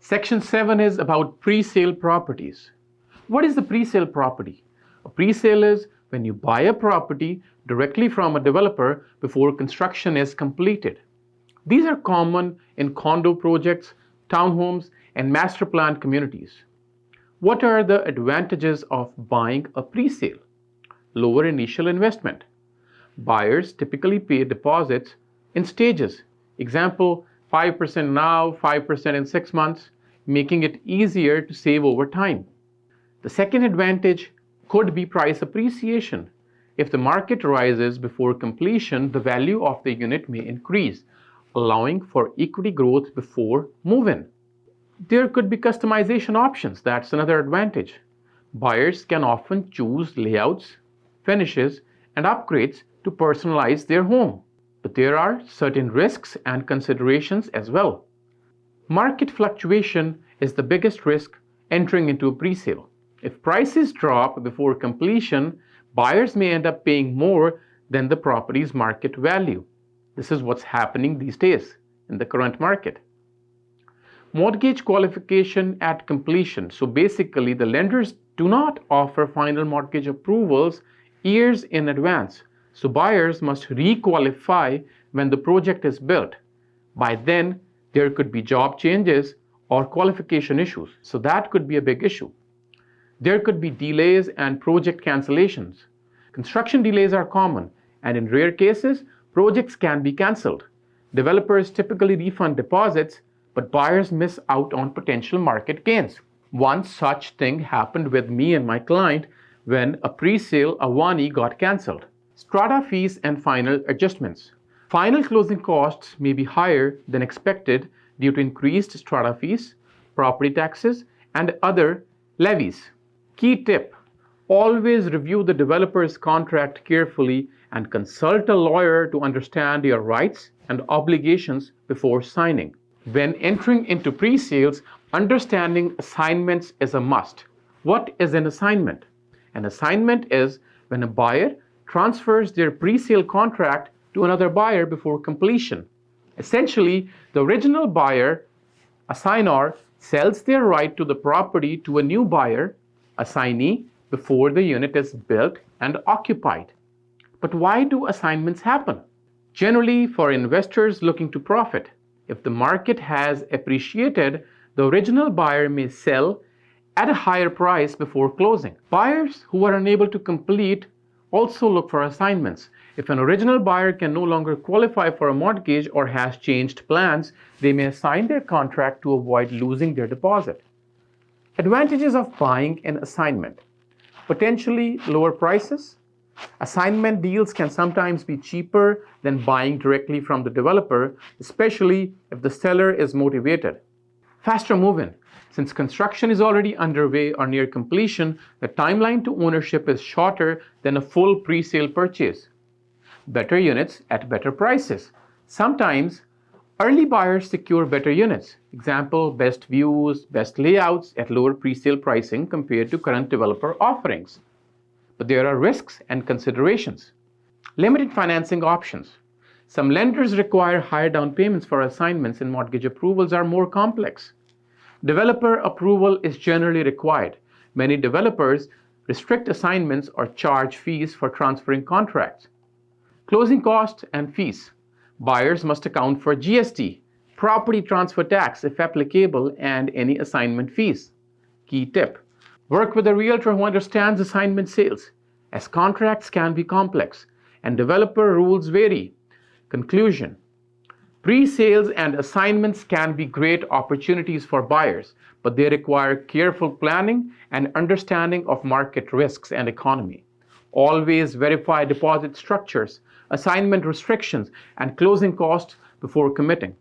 Section 7 is about pre-sale properties. What is the pre-sale property? A pre-sale is when you buy a property directly from a developer before construction is completed. These are common in condo projects, townhomes, and master planned communities. What are the advantages of buying a pre-sale? Lower initial investment. Buyers typically pay deposits in stages. Example, 5% now, 5% in 6 months, making it easier to save over time. The second advantage could be price appreciation. If the market rises before completion, the value of the unit may increase, allowing for equity growth before move-in. There could be customization options. That's another advantage. Buyers can often choose layouts, finishes, and upgrades to personalize their home. But there are certain risks and considerations as well. Market fluctuation is the biggest risk entering into a pre-sale. If prices drop before completion, buyers may end up paying more than the property's market value. This is what's happening these days in the current market. Mortgage qualification at completion. So basically, the lenders do not offer final mortgage approvals years in advance. So buyers must re-qualify when the project is built. By then, there could be job changes or qualification issues. So that could be a big issue. There could be delays and project cancellations. Construction delays are common, and in rare cases, projects can be cancelled. Developers typically refund deposits, but buyers miss out on potential market gains. One such thing happened with me and my client when a pre-sale Awani got cancelled. Strata fees and final adjustments. Final closing costs may be higher than expected due to increased strata fees, property taxes, and other levies. Key tip: always review the developer's contract carefully and consult a lawyer to understand your rights and obligations before signing. When entering into pre-sales, understanding assignments is a must. What is an assignment? An assignment is when a buyer transfers their pre-sale contract to another buyer before completion. Essentially, the original buyer, assignor, sells their right to the property to a new buyer, assignee, before the unit is built and occupied. But why do assignments happen? Generally, for investors looking to profit. If the market has appreciated, the original buyer may sell at a higher price before closing. Buyers who are unable to complete also look for assignments. If an original buyer can no longer qualify for a mortgage or has changed plans, they may assign their contract to avoid losing their deposit. Advantages of buying an assignment: potentially lower prices. Assignment deals can sometimes be cheaper than buying directly from the developer, especially if the seller is motivated. Faster move-in. Since construction is already underway or near completion, the timeline to ownership is shorter than a full pre-sale purchase. Better units at better prices. Sometimes, early buyers secure better units. Example, best views, best layouts at lower pre-sale pricing compared to current developer offerings. But there are risks and considerations. Limited financing options. Some lenders require higher down payments for assignments, and mortgage approvals are more complex. Developer approval is generally required. Many developers restrict assignments or charge fees for transferring contracts. Closing costs and fees. Buyers must account for GST, property transfer tax if applicable, and any assignment fees. Key tip: work with a realtor who understands assignment sales, as contracts can be complex and developer rules vary. Conclusion: pre-sales and assignments can be great opportunities for buyers, but they require careful planning and understanding of market risks and economy. Always verify deposit structures, assignment restrictions, and closing costs before committing.